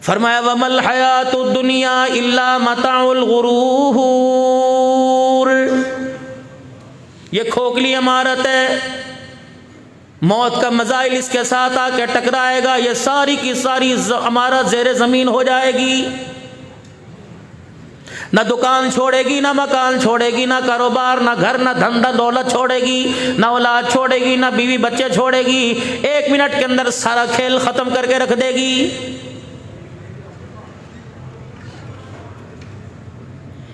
فرمایا وَمَا الْحَيَاةُ الدُّنْيَا إِلَّا مَتَاعُ الْغُرُورِ، یہ کھوکھلی عمارت ہے، موت کا مزائل اس کے ساتھ آ کے ٹکرائے گا، یہ ساری کی ساری عمارت زیر زمین ہو جائے گی، نہ دکان چھوڑے گی، نہ مکان چھوڑے گی، نہ کاروبار، نہ گھر، نہ دھندا دولت چھوڑے گی، نہ اولاد چھوڑے گی، نہ بیوی بچے چھوڑے گی، 1 منٹ کے اندر سارا کھیل ختم کر کے رکھ دے گی۔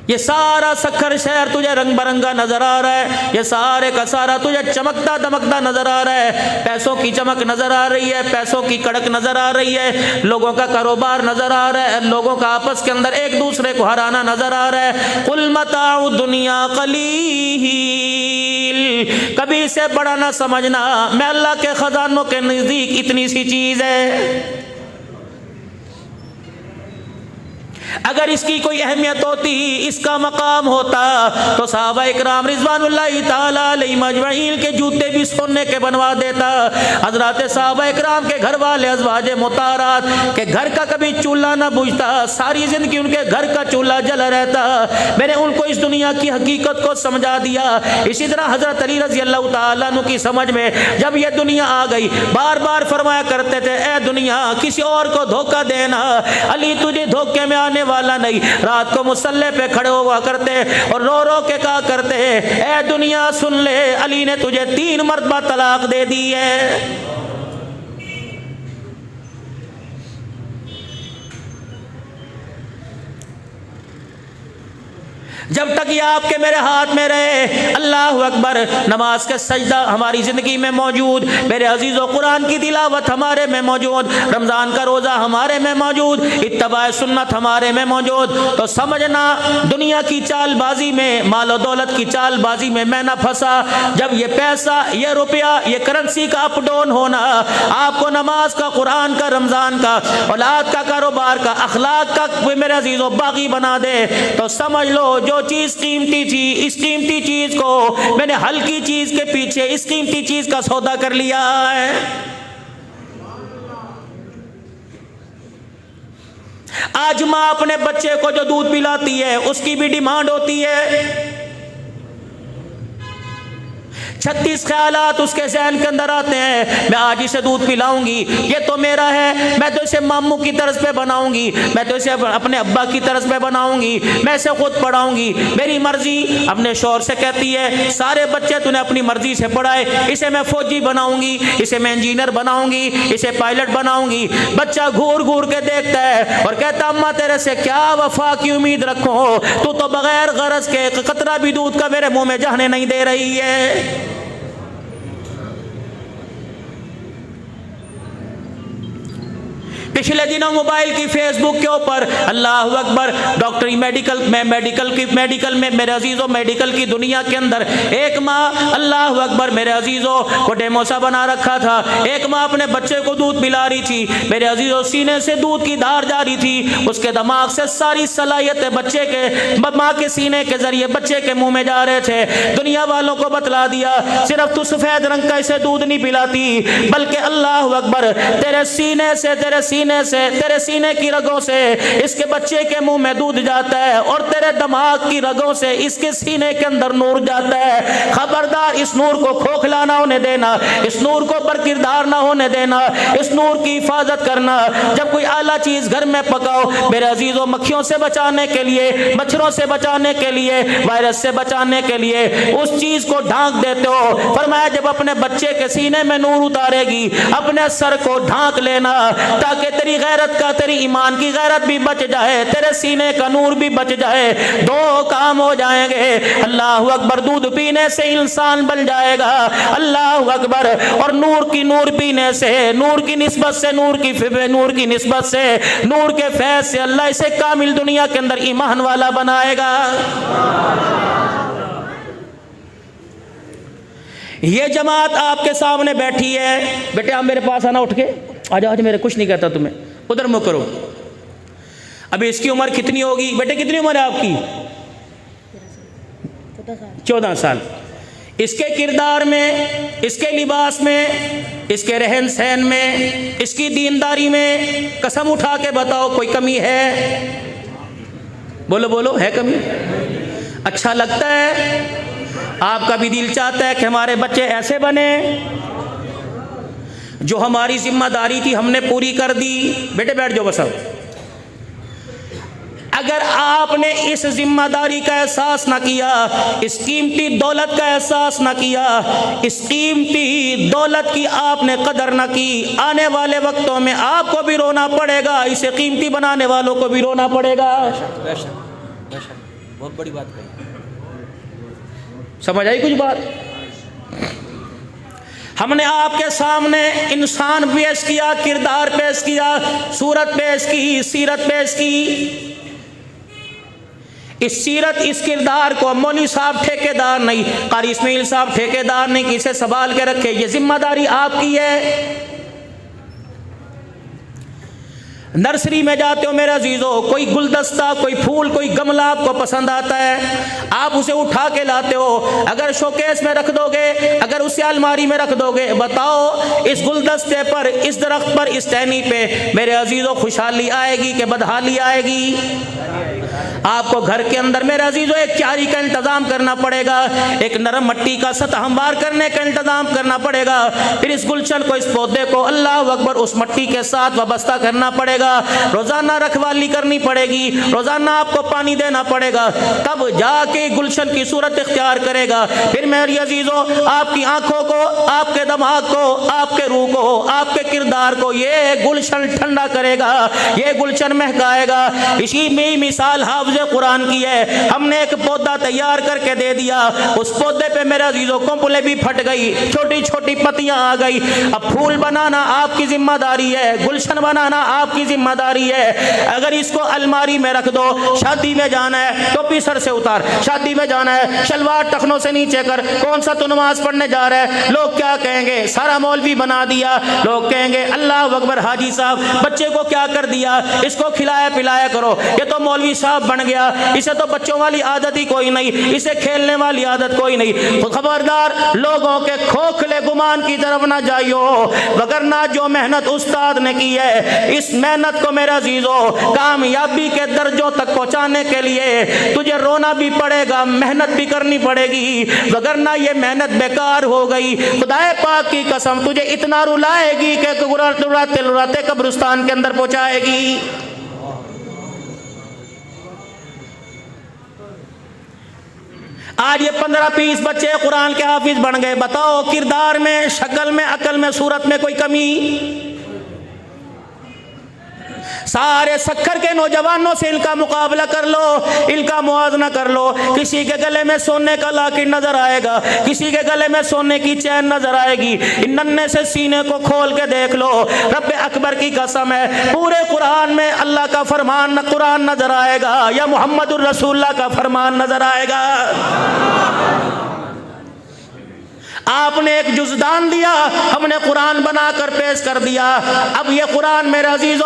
یہ سارا سکھر شہر تجھے رنگ برنگا نظر آ رہا ہے، یہ سارے کا سارا تجھے چمکتا دمکتا نظر آ رہا ہے، پیسوں کی چمک نظر آ رہی ہے، پیسوں کی کڑک نظر آ رہی ہے، لوگوں کا کاروبار نظر آ رہا ہے، لوگوں کا آپس کے اندر ایک دوسرے کو ہرانا نظر آ رہا ہے۔ قُلْ مَتَاعُ الدُّنْيَا قَلِيلٌ، کبھی اسے بڑا نہ سمجھنا، میں اللہ کے خزانوں کے نزدیک اتنی سی چیز ہے۔ اگر اس کی کوئی اہمیت ہوتی، اس کا مقام ہوتا، تو صحابہ اکرام رضوان اللہ تعالی علیہم اجمعین کے جوتے بھی سونے کے بنوا دیتا۔ حضرات صحابہ اکرام کے گھر والے ازواج مطہرات کے گھر کا کبھی چولہا نہ بجھتا، ساری زندگی ان کے گھر کا چولہا جلا رہتا۔ میں نے ان کو اس دنیا کی حقیقت کو سمجھا دیا۔ اسی طرح حضرت علی رضی اللہ تعالیٰ عنہ کی سمجھ میں جب یہ دنیا آ گئی، بار بار فرمایا کرتے تھے، اے دنیا کسی اور کو دھوکہ دینا، علی تجھے دھوکے میں آنے والا نہیں۔ رات کو مصلی پہ کھڑے ہوا کرتے اور رو رو کے کہا کرتے، اے دنیا سن لے، علی نے تجھے 3 مرتبہ طلاق دے دی ہے۔ جب تک یہ آپ کے میرے ہاتھ میں رہے، اللہ اکبر، نماز کے سجدہ ہماری زندگی میں موجود، میرے عزیزو قرآن کی تلاوت ہمارے میں موجود، رمضان کا روزہ ہمارے میں موجود، اتباع سنت ہمارے میں موجود، تو سمجھنا دنیا کی چال بازی میں، مال و دولت کی چال بازی میں میں نہ پھنسا۔ جب یہ پیسہ، یہ روپیہ، یہ کرنسی کا اپ ڈاؤن ہونا آپ کو نماز کا، قرآن کا، رمضان کا، اولاد کا، کاروبار کا، اخلاق کا میرے عزیزو باغی بنا دے، تو سمجھ لو جو چیز قیمتی تھی، اس قیمتی چیز کو میں نے ہلکی چیز کے پیچھے اس قیمتی چیز کا سودا کر لیا ہے۔ آج ماں اپنے بچے کو جو دودھ پلاتی ہے اس کی بھی ڈیمانڈ ہوتی ہے، 36 خیالات اس کے ذہن کے اندر آتے ہیں، میں آج اسے دودھ پلاؤں گی، یہ تو میرا ہے، میں تو اسے ماموں کی طرز پہ بناؤں گی، میں تو اسے اپنے ابا کی طرز پہ بناؤں گی، میں اسے خود پڑھاؤں گی، میری مرضی اپنے شوہر سے کہتی ہے سارے بچے تو نے اپنی مرضی سے پڑھائے، اسے میں فوجی بناؤں گی، اسے میں انجینئر بناؤں گی، اسے پائلٹ بناؤں گی۔ بچہ گھور گھور کے دیکھتا ہے اور کہتا اماں تیرے سے کیا وفا کی امید رکھوں، تو بغیر غرض کے قطرہ بھی دودھ کا میرے منہ میں جانے نہیں دے رہی ہے۔ پچھلے دنوں موبائل کی فیس بک کے اوپر اللہ اکبر ڈاکٹری میڈیکل میں میرے عزیزوں میڈیکل کی دنیا کے اندر ایک ماں اللہ اکبر میرے عزیزوں کو ڈیموسا بنا رکھا تھا، ایک ماں اپنے بچے کو دودھ پلا رہی تھی، میرے عزیزوں سینے سے دودھ کی دھار جاری تھی، اس کے دماغ سے ساری صلاحیتیں بچے کے ماں کے سینے کے ذریعے بچے کے منہ میں جا رہے تھے۔ دنیا والوں کو بتلا دیا صرف تو سفید رنگ کا اسے دودھ نہیں پلاتی، بلکہ اللہ اکبر تیرے سینے سے تیرے سینے کی رگوں سے اس کے بچے کے منہ میں دودھ جاتا ہے، اور تیرے دماغ کی رگوں سے اس کے سینے کے اندر نور جاتا ہے۔ خبردار اس نور کو کھوکھلا نہ ہونے دینا، اس نور کو برکردار نہ ہونے دینا، اس نور کی حفاظت کرنا۔ جب کوئی اعلیٰ چیز گھر میں پکاؤ میرے عزیزوں، مکھیوں سے بچانے کے لیے، مچھروں سے بچانے کے لیے، وائرس سے بچانے کے لیے اس چیز کو ڈھانک دیتے ہو۔ فرمایا جب اپنے بچے کے سینے میں نور اتارے گی اپنے سر کو ڈھانک لینا، تاکہ تیری غیرت کا، تیری ایمان کی غیرت بھی بچ جائے، تیرے سینے کا نور بھی بچ جائے، 2 کام ہو جائیں گے۔ اللہ اکبر، دودھ پینے سے انسان بن جائے گا، اللہ اکبر، اور نور پینے سے، نور کی نسبت سے، نور کی نسبت سے، نور کے فیض سے اللہ اسے کامل دنیا کے اندر ایمان والا بنائے گا۔ یہ جماعت آپ کے سامنے بیٹھی ہے، بیٹے آپ میرے پاس آنا، اٹھ کے آجا، آج میرے کچھ نہیں کہتا تمہیں، ادھر منہ کرو۔ ابھی اس کی عمر کتنی ہوگی بیٹے؟ کتنی عمر ہے آپ کی؟ 14 سال۔ اس کے کردار میں، اس کے لباس میں، اس کے رہن سہن میں، اس کی دینداری میں قسم اٹھا کے بتاؤ کوئی کمی ہے؟ بولو بولو، ہے کمی؟ اچھا لگتا ہے؟ آپ کا بھی دل چاہتا ہے کہ ہمارے بچے ایسے بنے؟ جو ہماری ذمہ داری تھی ہم نے پوری کر دی۔ بیٹے بیٹھ جاؤ بس اب۔ اگر آپ نے اس ذمہ داری کا احساس نہ کیا، اس قیمتی دولت کا احساس نہ کیا، اس قیمتی دولت کی آپ نے قدر نہ کی، آنے والے وقتوں میں آپ کو بھی رونا پڑے گا، اسے قیمتی بنانے والوں کو بھی رونا پڑے گا۔ بہت بڑی بات کہی۔ سمجھ آئی کچھ بات؟ ہم نے آپ کے سامنے انسان پیش کیا، کردار پیش کیا، صورت پیش کی، سیرت پیش کی۔ اس سیرت، اس کردار کو مولوی صاحب ٹھیکیدار نہیں، قاری اسماعیل صاحب ٹھیکیدار نہیں کہ اسے سنبھال کے رکھے، یہ ذمہ داری آپ کی ہے۔ نرسری میں جاتے ہو میرے عزیزو، کوئی گلدستہ، کوئی پھول، کوئی گملہ آپ کو پسند آتا ہے، آپ اسے اٹھا کے لاتے ہو، اگر شوکیس میں رکھ دو گے، اگر اسے الماری میں رکھ دو گے، بتاؤ اس گلدستے پر، اس درخت پر، اس ٹہنی پہ میرے عزیزو خوشحالی آئے گی کہ بدحالی آئے گی؟ آپ کو گھر کے اندر میرے عزیزو ایک کیاری کا انتظام کرنا پڑے گا، ایک نرم مٹی کا سطح ہموار کرنے کا انتظام کرنا پڑے گا، پھر اس گلشن کو، اس پودے کو اللہ اکبر اس مٹی کے ساتھ وابستہ کرنا پڑے گا، روزانہ رکھوالی کرنی پڑے گی، روزانہ آپ کو پانی دینا پڑے گا، تب جا کے گلشن کی صورت اختیار کرے گا۔ پھر میری عزیزو آپ کی آنکھوں کو، آپ کے دماغ کو، آپ کے روح کو، آپ کے کردار کو یہ گلشن ٹھنڈا کرے گا، یہ گلشن مہکائے گا۔ اسی میں مثال حافظ قرآن کی ہے، ہم نے ایک پودا تیار کر کے دے دیا، اس پودے پہ میرے عزیزو کمپلیں بھی پھٹ گئی، چھوٹی چھوٹی پتیاں آ گئی، اب پھول بنانا آپ کی ذمہ داری ہے، گلشن بنانا آپ کی ذمہ داری ہے۔ اگر اس کو الماری میں رکھ دو، شادی میں جانا ہے ٹوپی سر سے اتار، شادی میں جانا ہے شلوار ٹخنوں سے نیچے کر، کون سا تو نماز پڑھنے جا رہا ہے، لوگ کیا کہیں گے؟ سارا مولوی بنا دیا، لوگ کہیں گے اللہ اکبر حاجی صاحب بچے کو کیا کر دیا، اس کو کھلایا پلایا کرو، یہ تو مولوی صاحب بن گیا، اسے تو بچوں والی عادت ہی کوئی نہیں، اسے کھیلنے والی عادت کوئی نہیں۔ خبردار لوگوں کے کھوکھلے گمان کی طرف نہ جائیو، وگرنہ جو محنت استاد نے کی ہے، اس محنت کو میرے عزیزو کامیابی کے درجوں تک پہنچانے کے لیے تجھے رونا بھی پڑے گا، محنت بھی کرنی پڑے گی، وگرنہ یہ محنت بیکار ہو گئی۔ خدا پاک کی قسم تجھے اتنا رلائے گی کہ رلاتے رلاتے قبرستان کے اندر پہنچائے گی۔ آج یہ 15-20 بچے قرآن کے حافظ بن گئے، بتاؤ کردار میں، شکل میں، عقل میں، صورت میں کوئی کمی؟ سارے سکھر کے نوجوانوں سے ان کا مقابلہ کر لو، ان کا موازنہ کر لو، کسی کے گلے میں سونے کا لاکٹ نظر آئے گا، کسی کے گلے میں سونے کی چین نظر آئے گی، ان ننھے سے سینے کو کھول کے دیکھ لو، رب اکبر کی قسم ہے پورے قرآن میں اللہ کا فرمان قرآن نظر آئے گا یا محمد الرسول اللہ کا فرمان نظر آئے گا؟ آپ نے ایک جزدان دیا، ہم نے قرآن بنا کر پیش کر دیا، اب یہ قرآن میرے عزیزو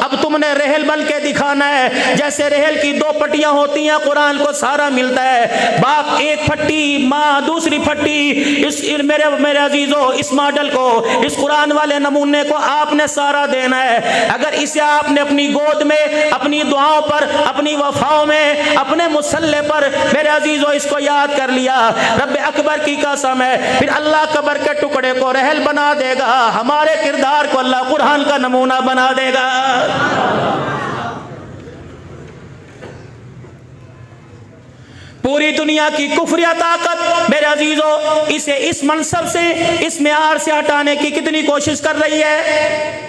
اب تم نے رحل بن کے دکھانا ہے، جیسے رحل کی 2 پٹیاں ہوتی ہیں، قرآن کو سارا ملتا ہے، باپ ایک پھٹی، ماں دوسری پھٹی، اس میرے عزیزو اس ماڈل کو، اس قرآن والے نمونے کو آپ نے سارا دینا ہے۔ اگر اسے آپ نے اپنی گود میں، اپنی دعاؤں پر، اپنی وفاؤں میں، اپنے مسلح پر میرے عزیزو اس کو یاد کر لیا، رب اکبر کی قسم ہے پھر اللہ قبر کے ٹکڑے کو رحل بنا دے گا، ہمارے کردار کو اللہ قرآن کا نمونہ بنا دے گا۔ پوری دنیا کی کفریہ طاقت میرے عزیزو اسے اس منصب سے، اس معیار سے ہٹانے کی کتنی کوشش کر رہی ہے۔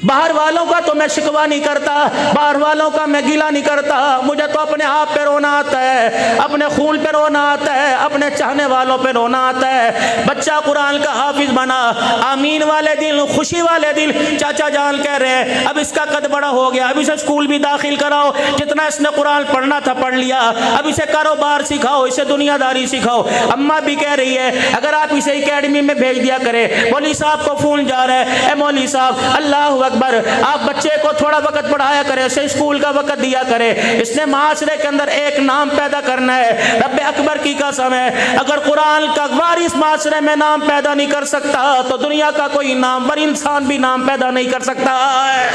باہر والوں کا تو میں شکوہ نہیں کرتا، باہر والوں کا میں گلہ نہیں کرتا، مجھے تو اپنے آپ پہ رونا آتا ہے، اپنے خون پہ رونا آتا ہے، اپنے چاہنے والوں پہ رونا آتا ہے۔ بچہ قرآن کا حافظ بنا، آمین والے دل، خوشی والے دل، چاچا جان کہہ رہے ہیں اب اس کا قد بڑا ہو گیا، اب اسے اسکول بھی داخل کراؤ، جتنا اس نے قرآن پڑھنا تھا پڑھ لیا، اب اسے کاروبار سکھاؤ، اسے دنیا داری سکھاؤ۔ اماں بھی کہہ رہی ہے اگر آپ اسے اکیڈمی میں بھیج دیا کرے، مولوی صاحب کو فون جا رہا ہے، اے مولوی صاحب اللہ اکبر. آپ بچے کو تھوڑا وقت پڑھایا کرے, اسے اسکول کا وقت دیا کرے. اس نے معاشرے کے اندر ایک نام پیدا کرنا ہے. رب اکبر کی قسم ہے, اگر قرآن کا وارث معاشرے میں نام پیدا نہیں کر سکتا تو دنیا کا کوئی نامور انسان بھی نام پیدا نہیں کر سکتا ہے.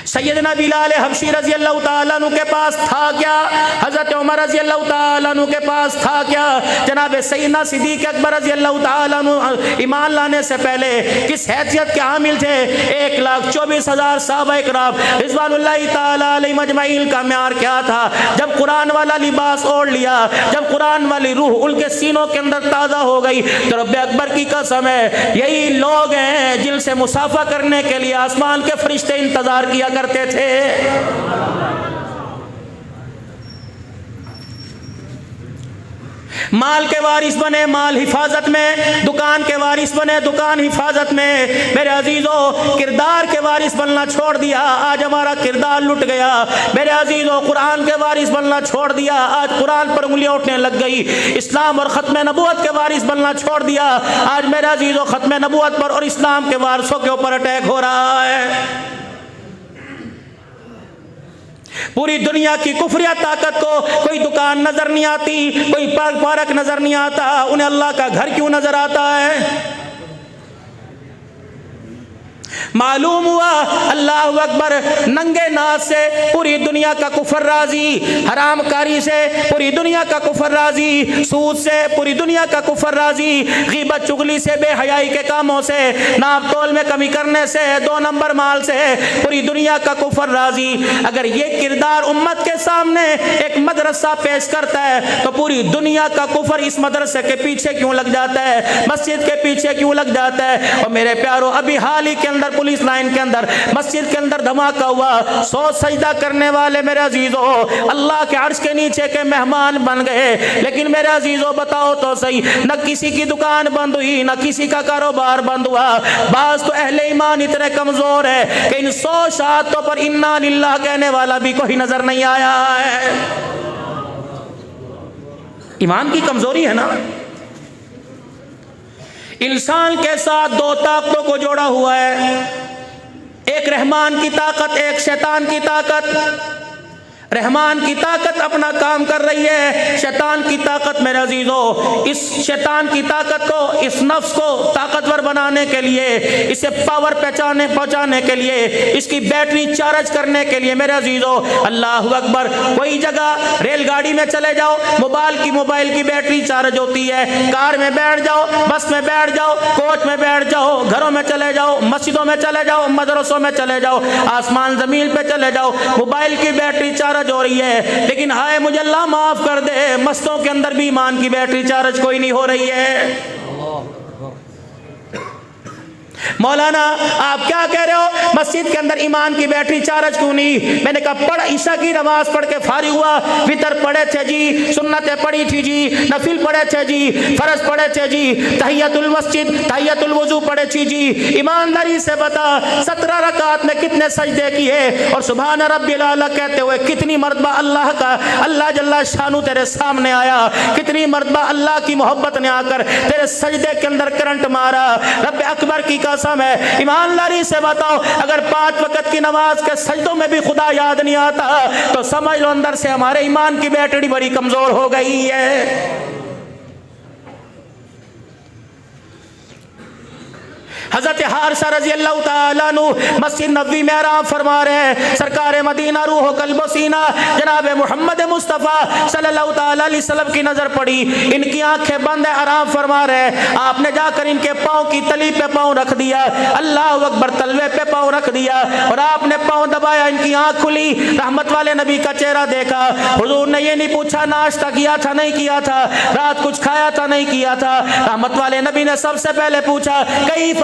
سیدنا بلال حبشی رضی اللہ تعالیٰ عنہ کے پاس تھا کیا؟ حضرت عمر رضی اللہ تعالیٰ عنہ کے پاس تھا کیا؟ جناب سیدنا صدیق اکبر رضی اللہ تعالیٰ عنہ ایمان لانے سے پہلے کس حیثیت کے حامل تھے؟ 1,24,000 صحابہ اکرام رضوان اللہ تعالیٰ علیہ مجمعین کا معیار کیا تھا؟ جب قرآن والا لباس اوڑھ لیا, جب قرآن والی روح ان کے سینوں کے اندر تازہ ہو گئی, تو رب اکبر کی قسم ہے یہی لوگ ہیں جن سے مصافحہ کرنے کے لیے آسمان کے فرشتے انتظار کیا کرتے تھے. مال کے وارث بنے, مال حفاظت میں. دکان کے وارث بنے, دکان حفاظت میں. میرے عزیزو, کردار کے وارث بننا چھوڑ دیا, آج ہمارا کردار لٹ گیا. میرے عزیزو, قرآن کے وارث بننا چھوڑ دیا, آج قرآن پر انگلیاں اٹھنے لگ گئی. اسلام اور ختم نبوت کے وارث بننا چھوڑ دیا, آج میرے عزیزو ختم نبوت پر اور اسلام کے وارثوں کے اوپر اٹیک ہو رہا ہے. پوری دنیا کی کفریہ طاقت کو کوئی دکان نظر نہیں آتی, کوئی پارک نظر نہیں آتا, انہیں اللہ کا گھر کیوں نظر آتا ہے؟ معلوم ہوا اللہ اکبر, ننگے ناز سے پوری دنیا کا کفر راضی, حرام کاری سے پوری دنیا کا کفر راضی, سود سے پوری دنیا کا کفر راضی, غیبت چغلی سے, بے حیائی کے کاموں سے, ناپ تول میں کمی کرنے سے, 2 نمبر مال سے پوری دنیا کا کفر راضی. اگر یہ کردار امت کے سامنے ایک مدرسہ پیش کرتا ہے تو پوری دنیا کا کفر اس مدرسے کے پیچھے کیوں لگ جاتا ہے, مسجد کے پیچھے کیوں لگ جاتا ہے؟ اور میرے پیارو, ابھی حال ہی کے اندر پولیس لائن کے اندر مسجد کے اندر دھماکہ ہوا, 100 سجدہ کرنے والے میرے عزیزو اللہ کے عرش کے نیچے کے مہمان بن گئے. لیکن میرے عزیزو بتاؤ تو صحیح, نہ کسی کی دکان بند ہوئی, نہ کسی کا کاروبار بند ہوا. بعض تو اہل ایمان اتنے کمزور ہے کہ ان 100 شہادتوں پر انا للہ کہنے والا بھی کوئی نظر نہیں آیا ہے. ایمان کی کمزوری ہے نا. انسان کے ساتھ 2 طاقتوں کو جوڑا ہوا ہے, ایک رحمان کی طاقت, ایک شیطان کی طاقت. رحمان کی طاقت اپنا کام کر رہی ہے, شیطان کی طاقت میرے عزیزو, اس شیطان کی طاقت کو, اس نفس کو طاقتور بنانے کے لیے, اسے پاور پہنچانے کے لیے, اس کی بیٹری چارج کرنے کے لیے میرے عزیزو اللہ اکبر, کوئی جگہ ریل گاڑی میں چلے جاؤ, موبائل کی بیٹری چارج ہوتی ہے, کار میں بیٹھ جاؤ, بس میں بیٹھ جاؤ, کوچ میں بیٹھ جاؤ, گھروں میں چلے جاؤ, مسجدوں میں چلے جاؤ, مدرسوں میں چلے جاؤ, آسمان زمین پہ چلے جاؤ, موبائل کی بیٹری چارج ہو رہی ہے. لیکن ہائے مجھے اللہ معاف کر دے, مستوں کے اندر بھی ایمان کی بیٹری چارج کوئی نہیں ہو رہی ہے. مولانا آپ کیا کہہ رہے ہو, مسجد کے اندر ایمان کی بیٹری چارج کیوں نہیں؟ میں نے کہا پڑھ, عشاء کی نماز پڑھ کے فارغ ہوا, وتر پڑھے تھے جی, سنتیں پڑھی تھی جی, نفل پڑھے تھے جی, فرض پڑھے تھے جی, تحیت المسجد, تحیت الوضو پڑھے تھی جی. ایمانداری سے بتا 17 رکعات میں کتنے سجدے کیے, اور سبحان ربی الاعلی کہتے ہوئے کتنی مرتبہ اللہ جل شانو تیرے سامنے آیا, کتنی مرتبہ اللہ کی محبت نے آ کر تیرے سجدے کے اندر کرنٹ مارا. رب اکبر کی قسم ہے, ایمانداری سے بتاؤ, اگر 5 وقت کی نماز کے سجدوں میں بھی خدا یاد نہیں آتا تو سمجھ لو اندر سے ہمارے ایمان کی بیٹری بڑی کمزور ہو گئی ہے. حضرت حارثہ رضی اللہ تعالیٰ عنہ مسجد نبوی میں آرام فرما رہے ہیں. سرکار مدینہ روح و قلب و سینہ جناب محمد مصطفیٰ صلی اللہ تعالیٰ علیہ وسلم کی نظر پڑی, ان کی آنکھیں بند ہیں, آرام فرما رہے ہیں. آپ نے جا کر ان کے پاؤں کی تلی پہ پاؤں رکھ دیا, اللہ اکبر, تلوے پہ پاؤں رکھ دیا, اور آپ نے پاؤں دبایا, ان کی آنکھ کھلی, رحمت والے نبی کا چہرہ دیکھا. حضور نے یہ نہیں پوچھا ناشتہ کیا تھا نہیں کیا تھا, رات کچھ کھایا تھا نہیں کیا تھا, رحمت والے نبی نے سب سے پہلے پوچھا کیف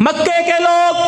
مکے کے لوگ،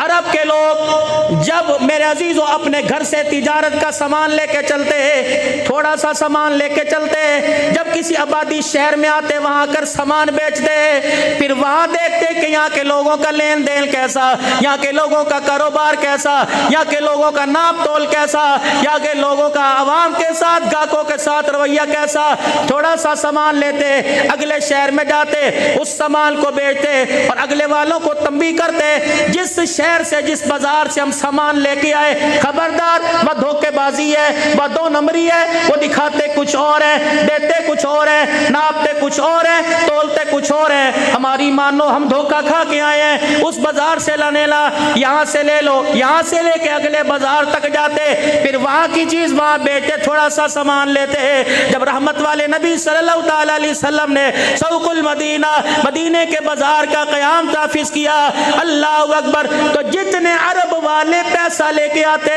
عرب کے لوگ جب میرے عزیزو اپنے گھر سے تجارت کا سامان لے کے چلتے ہیں، تھوڑا سا سامان لے کے چلتے ہیں، جب کسی آبادی شہر میں آتے وہاں کر سامان بیچتے ہیں، پھر وہاں دیکھتے کہ یہاں کے لوگوں کا لین دین کیسا، یہاں کے لوگوں کا کاروبار کیسا، یہاں کے لوگوں کا ناپ تول کیسا، یہاں کے لوگوں کا عوام کے ساتھ، گاہکوں کے ساتھ رویہ کیسا، تھوڑا سا سامان لیتے، اگلے شہر میں جاتے، اس سامان کو بیچتے اور اگلے والوں کو تنبیہ کرتے، جس شہر سے، جس بازار سے ہم سامان لے کے آئے، خبردار وہ دھوکے بازی ہے، وہ دو نمبری ہے، وہ دکھاتے کچھ اور ہے، دیتے کچھ اور ہے، ناپتے کچھ اور ہے، تولتے کچھ اور ہے، ہماری مانو ہم دھوکہ کھا کے آئے ہیں، اس بازار سے لانے لا، یہاں سے لے لو، یہاں سے لے کے اگلے بازار تک جاتے، پھر وہاں کی چیز وہاں بیچتے، تھوڑا سا سامان لیتے ہیں۔ جب رحمت والے نبی صلی اللہ تعالی علیہ وسلم نے سوق المدینہ، مدینے کے بازار کا قیام نافذ کیا، اللہ اکبر، تو جتنے عرب والے پیسہ لے کے آتے،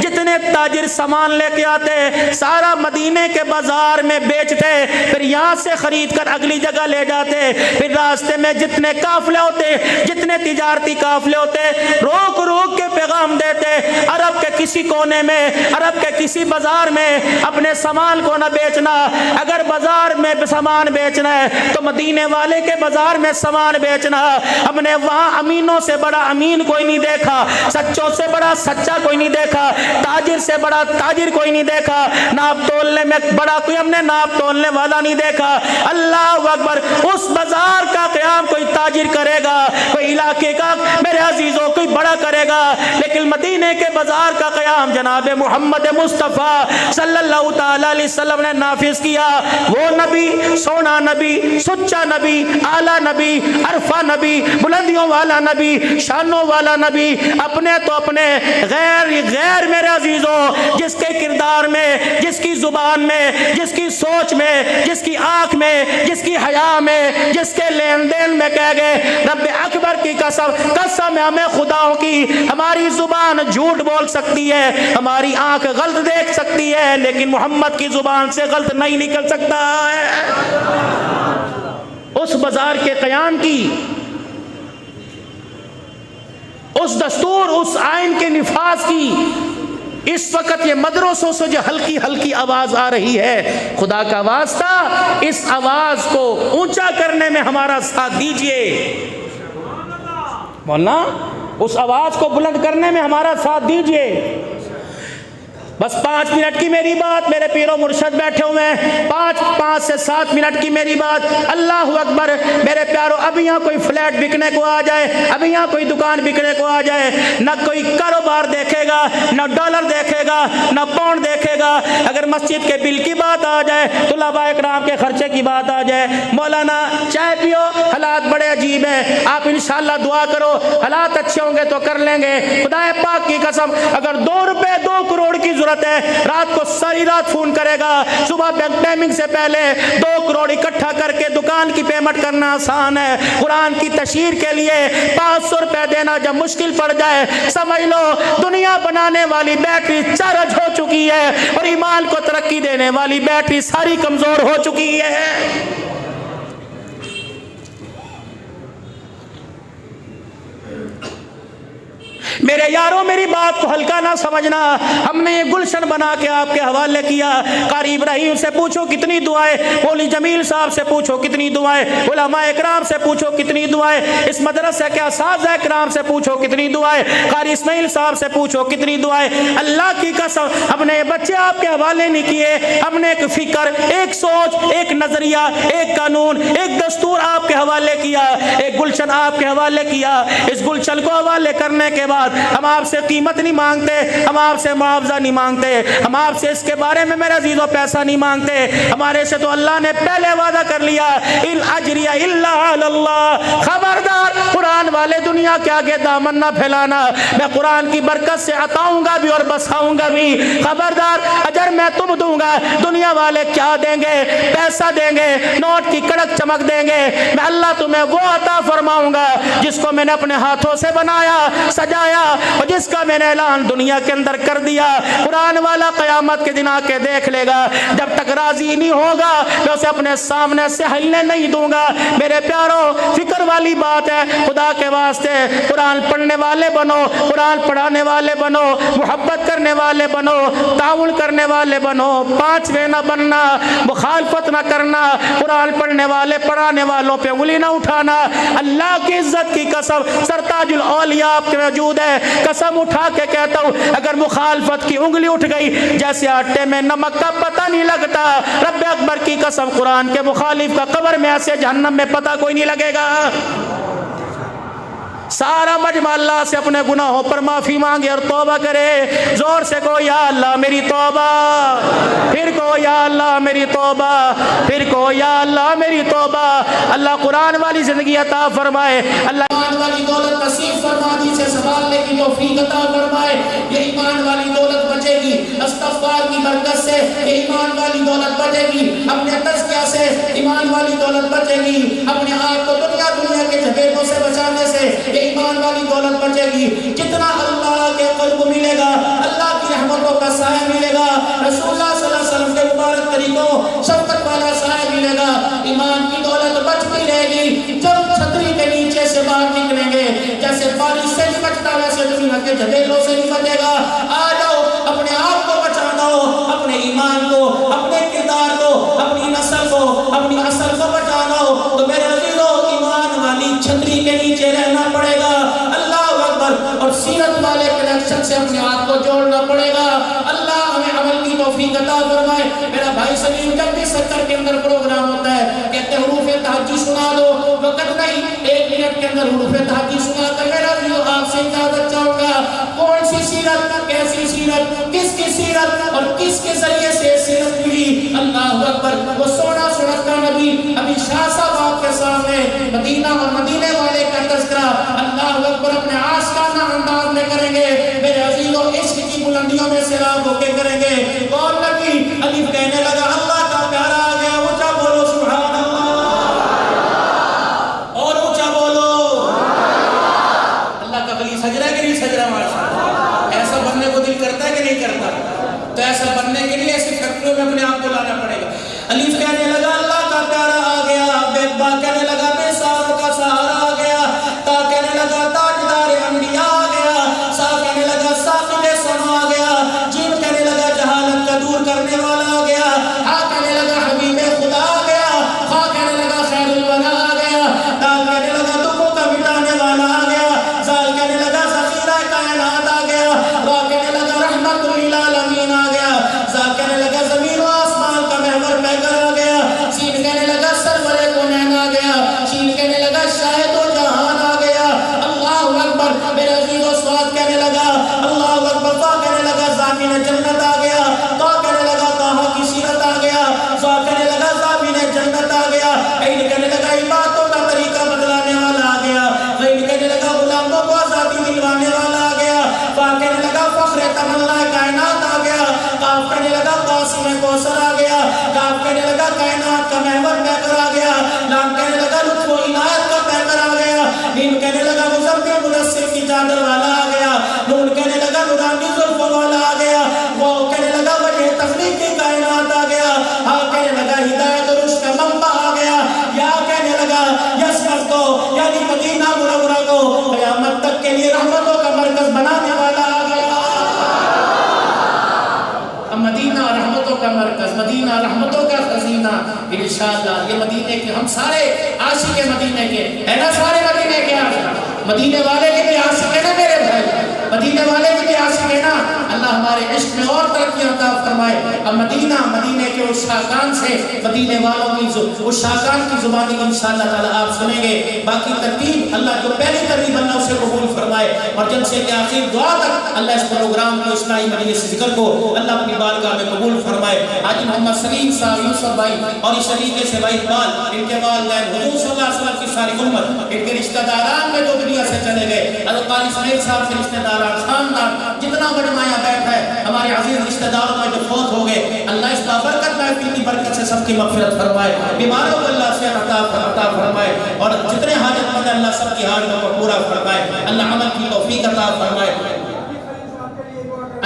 جتنے تاجر سامان لے کے آتے، سارا مدینے کے بازار میں بیچتے، پھر یہاں سے خرید کر اگلی جگہ لے جاتے، پھر راستے میں جتنے قافلے ہوتے، جتنے تجارتی قافلے ہوتے، روک روک کے پیغام دیتے، عرب کے کسی کونے میں، عرب کے کسی بازار میں اپنے سامان کو نہ بیچنا، اگر بازار میں سامان بیچنا ہے تو مدینے والے کے بازار میں سامان بیچنا۔ ہم نے وہاں امینوں سے بڑا امین کوئی نہیں دیکھا، سچوں سے بڑا سچا کوئی نہیں دیکھا، تاجر سے بڑا تاجر کوئی نہیں دیکھا، ناپ تولنے میں بڑا کوئی ہم نے ناپ تولنے والا نہیں دیکھا۔ اللہ اکبر، اس بازار کا قیام کوئی تاجر کرے گا، کوئی علاقے کا میرے عزیزوں کوئی بڑا کرے گا، لیکن مدینے کے بازار کا قیام جناب محمد مصطفیٰ صلی اللہ تعالی علیہ وسلم نے نافذ کیا۔ وہ نبی، سونا نبی، سچا نبی، اعلیٰ نبی، عرفہ نبی، بلندیوں والا نبی، شانوں والا نبی، اپنے تو اپنے، غیر غیر میرے عزیزوں، جس کے کردار میں، جس کی زبان میں، جس کی سوچ میں، جس کی آنکھ میں، جس کی حیا میں، جس کے لین دین میں کہہ گئے رب اکبر کی قسم، قسم ہمیں خداؤں کی، ہماری زبان جھوٹ بول سکتی ہے، ہماری آنکھ غلط دیکھ سکتی ہے، لیکن محمد کی زبان سے غلط نہیں نکل سکتا ہے۔ اس بازار کے قیام کی، اس دستور، اس آئین کے نفاذ کی، اس وقت یہ مدرسوں سے جو ہلکی ہلکی آواز آ رہی ہے، خدا کا واسطہ اس آواز کو اونچا کرنے میں ہمارا ساتھ دیجئے مولانا، اس آواز کو بلند کرنے میں ہمارا ساتھ دیجئے۔ بس 5 منٹ کی میری بات، میرے پیر و مرشد بیٹھے ہوئے ہیں، 5 سے 7 منٹ کی میری بات۔ اللہ اکبر میرے پیارو، ابھی یہاں کوئی فلیٹ بکنے کو آ جائے، ابھی یہاں کوئی دکان بکنے کو آ جائے، نہ کوئی کاروبار دیکھے گا، نہ ڈالر دیکھے گا، نہ پاؤنڈ دیکھے گا۔ اگر مسجد کے بل کی بات آ جائے، طلباء اکرام کے خرچے کی بات آ جائے، مولانا چائے پیو، حالات بڑے عجیب ہیں، آپ انشاءاللہ دعا کرو، حالات اچھے ہوں گے تو کر لیں گے۔ خدا پاک کی قسم، اگر 2 روپے 2 کروڑ کی ضرورت ہے، رات کو ساری رات فون کرے گا، صبح بینک ٹائمنگ سے پہلے 2 کروڑ اکٹھا کر کے دکان کی پیمنٹ کرنا آسان ہے، قرآن کی تشہیر کے لیے 500 روپے دینا جب مشکل پڑ جائے، سمجھ لو دنیا بنانے والی بیٹری چارج ہو چکی ہے اور ایمان کو ترقی دینے والی بیٹری ساری کمزور ہو چکی ہے۔ میرے یاروں، میری بات کو ہلکا نہ سمجھنا، ہم نے یہ گلشن بنا کے آپ کے حوالے کیا۔ قاری ابراہیم سے پوچھو کتنی دعائیں، مولی جمیل صاحب سے پوچھو کتنی دعائیں، علماء اکرام سے پوچھو کتنی دعائیں، اس مدرسے کے اساتذہ اکرام سے پوچھو کتنی دعائیں، قاری اسماعیل صاحب سے پوچھو کتنی دعائیں۔ اللہ کی قسم، ہم نے یہ بچے آپ کے حوالے نہیں کیے، ہم نے ایک فکر، ایک سوچ، ایک نظریہ، ایک قانون، ایک دستور آپ کے حوالے کیا، ایک گلشن آپ کے حوالے کیا۔ اس گلشن کو حوالے کرنے کے بعد ہم آپ سے قیمت نہیں مانگتے، ہم آپ سے معاوضہ نہیں مانگتے، ہم آپ سے اس کے بارے میں میرے عزیزوں پیسہ نہیں مانگتے، ہمارے سے تو اللہ نے پہلے وعدہ کر لیا، ان اجریہ الا علی اللہ۔ خبردار، قرآن والے دنیا کے آگے دامن نہ پھیلانا، میں قرآن کی برکت سے عطاؤں گا بھی اور بساؤں گا بھی، خبردار، اجر میں تم دوں گا، دنیا والے کیا دیں گے؟ پیسہ دیں گے، نوٹ کی کڑک چمک دیں گے، میں اللہ تمہیں وہ عطا فرماؤں گا جس کو میں نے اپنے ہاتھوں سے بنایا، سجایا اور جس کا میں نے اعلان دنیا کے اندر کر دیا۔ قرآن والا قیامت کے دن آ کے دیکھ لے گا، جب تک راضی نہیں ہوگا میں اسے اپنے سامنے سے ہلنے نہیں دوں گا۔ میرے پیاروں، فکر والی بات ہے، خدا کے کے واسطے قرآن پڑھنے والے بنو، قرآن پڑھانے والے بنو، محبت کرنے والے بنو، تعاون کرنے والے بنو، پانچویں نہ بننا، مخالفت نہ کرنا، قرآن پڑھنے والے پڑھانے والوں پہ انگلی نہ اٹھانا۔ اللہ کی عزت کی قسم، سرتاج الاولیاء آپ کے موجود ہے، قسم اٹھا کے کہتا ہوں اگر مخالفت کی انگلی اٹھ گئی جیسے آٹے میں نمک کا پتہ نہیں لگتا، رب اکبر کی قسم قرآن کے مخالف کا قبر میں ایسے جہنم میں پتہ کوئی نہیں لگے گا۔ سارا مجمع اللہ سے اپنے گناہوں پر معافی مانگے اور توبہ کرے، زور سے کہو یا اللہ میری توبہ، پھر کہو یا اللہ میری توبہ، پھر کہو یا اللہ میری توبہ۔ اللہ قرآن والی زندگی عطا فرمائے، اللہ ایمان والی دولت نصیب فرما، جسے سنبھالنے کی توفیق عطا فرمائے۔ یہ ایمان والی دولت بچے گی استغفار کی برکت سے، یہ ایمان والی دولت بچے گی اپنے تزکیہ سے، ایمان والی دولت بچے گی اپنے آپ کو دنیا کے جھگڑوں سے بچانے سے، یہ ایمان والی دولت بچے گی۔ جتنا اللہ کے قرب ملے گا، اللہ کی رحمتوں کا سایہ ملے گا، رسول اللہ صلی اللہ علیہ وسلم کے مبارک طریقوں شفقت والا سایہ ملے گا، ایمان کی دولت بچتی رہے گی۔ جب چھتری کے نیچے سے باہر نکلیں گے، جیسے بارش سے نہیں بچتا ویسے دنیا کے جھگڑوں سے نہیں بچے گا۔ آ جاؤ اپنے آپ کو بچا دو، اپنے ایمان کو، اپنے کردار کو، اپنی نسل کو، اپنی اصل کو بچا دو، تو میرے عزیزو ایمان والی چھتری کے نیچے رہنا پڑے گا۔ اللہ اکبر، اور سیرت والے کنیکشن سے اپنے آپ کو جوڑنا پڑے گا۔ اللہ ہمیں عمل کی توفیق عطا فرمائے۔ میرا بھائی سلیم جب بھی سکر کے اندر پروگرام ہوتا ہے کہتے حروف تہجد سنا دو، وقت نہیں 1 منٹ کے اندر حروف تہجد سنا کر میرا دل آپ سے اجازت چاہوں گا۔ کون سی سیرت، کیسی سیرت، کس کی سیرت اور کس کے ذریعے سے سیرت ملی؟ اللہ اکبر، وہ سونا سنتا نبی ابھی شاہ صاحب آپ کے سامنے مدینہ اور مدینے والے کا تذکرہ اللہ اکبر اپنے آشکارانہ انداز میں کریں گے۔ میرے عزیزوں عشق کی بلندیوں میں سیراب ہو کے کریں گے۔ کون نبی؟ الف کہنے لگا اللہ کا پیارا آ گیا، اونچا بولو سبحان اللہ، اور اونچا بولو اللہ کا ولی سج رہا ہے کہ نہیں سج رہا؟ ماشاءاللہ، ایسا بننے کو دل کرتا ہے کہ نہیں کرتا؟ تو ایسا بننے کے لیے ایسی فیکٹریوں میں اپنے آپ کو لانا پڑے گا۔ الف کہنے لگا اللہ کا پیارا آ گیا، با کہنے لگا بے ساروں کا سہارا آ گیا، تا کہنے لگا تاجدار انبیاء آ گیا، سا کہنے لگا ساقب سما آ گیا، جیم کہنے لگا جہالت کا دور کرنے والا آ گیا، ہا کہنے لگا حبیب خدا آ گیا، خا کہنے لگا خیر الورا آ گیا، دال کہنے لگا دکھوں کا مٹانے والا آ گیا، زال کہنے لگا ذخیرہ کائنات آ گیا، را کہنے لگا رحمت للعالمین آ گیا، زا کہنے لگا زمین و آسمان کا محور پیکر آ گیا، سین کہنے لگا سرور کونین آ گیا، شین کہنے لگا شاہد و جہان آ گیا۔ اللہ اکبر، میرے عزیز و سواد کہنے لگا اللہ اکبر، تا کہنے لگا زامین جنت آ گیا، تا کہنے لگا تاہا کی سیرت آ گیا، زا کہنے لگا زامین جنت آ گیا، این کہنے لگا عبادتوں کا طریقہ بدلانے والا آ گیا، غین کہنے لگا غلاموں کو آزادی دلوانے والا آ گیا، فا کہنے لگا فخر تمنا کائنات آ گیا، قاف کہنے لگا قاسم کوثر آ گیا، کاف کہنے لگا کائنات کا محور پیکر آ گیا، لام کہنے لگا لطف و عنایت کا پیکر آ گیا، میم کہنے لگا مزمل مدثر کی چادر والا آ گیا، نون کہنے لگا نورانی زلفوں والا آ گیا، واو کہنے لگا وجہ تخلیق کی کائنات آ گیا، ہا کہنے لگا ہدایت اور رشد کا منبع آ گیا، یا کہنے لگا یسرف کو یعنی مدینہ منورہ کو قیامت تک کے لیے رحمتوں کا مرکز بنانے والا آ گیا۔ مدینہ رحمتوں کا مرکز، مدینہ رحمتوں کا خزینہ، انشاءاللہ یہ مدینے کے ہم سارے عاشق مدینے کے ہے نا، سارے مدینے کے عاشق، مدینے والے کے بھی عاشق ہے نا میرے بھائی، مدینے والے کے بھی عاشق ہے نا۔ اللہ ہمارے عشق میں اور ترقی عطا فرمائے۔ اب مدینہ، مدینے کے اس شاکان سے مدینے والوں کی اس شاکان کی زبانی انشاءاللہ تعالی آپ سنیں گے۔ باقی ترتیب اللہ جو پہلی ترتیب اللہ اسے قبول فرمائے، اور جلسے کے آخر دعا تک اللہ اس پروگرام کو، اسلامی مجلس ذکر کو اللہ اپنی بارگاہ میں قبول فرمائے۔ حاجی محمد سلیم صاحب یوسف بھائی اور اس طریقے سے بھائی اقبال، ان کے والدین حضور صلی اللہ علیہ وسلم کی ساری امت، ان کے رشتہ داران میں جو دنیا سے چلے گئے، حضرت قاری اسماعیل صاحب کے رشتہ داران، خاندان، جتنا مجمع بیٹھا ہے، ہمارے عزیز رشتہ داروں میں جو فوت ہو گئے، اللہ اس بابرکت محفل کی برکت سے سب کی مغفرت فرمائے، بیماروں کو اللہ سے عطا فرمائے، اور جتنے حاجت مند اللہ سب کی حاجتوں کو پورا فرمائے، اللہ عمل کی توفیق عطا فرمائے۔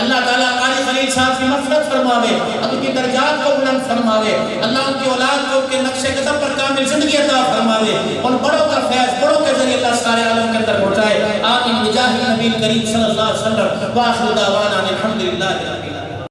اللہ تعالیٰ قاری خلیل صاحب کی مغفرت فرماوے، ان کی درجات کو بلند فرماوے، اللہ ان کی اولاد کو ان کے نقش قدم پر کامل زندگی عطا فرماوے، ان بڑوں کا فیض، بڑوں کے ذریعے اللہ سارے عالم کے اندر پہنچائے. آمین بجاہ نبی کریم صلی اللہ علیہ وسلم. وآخر دعوانا الحمدللہ.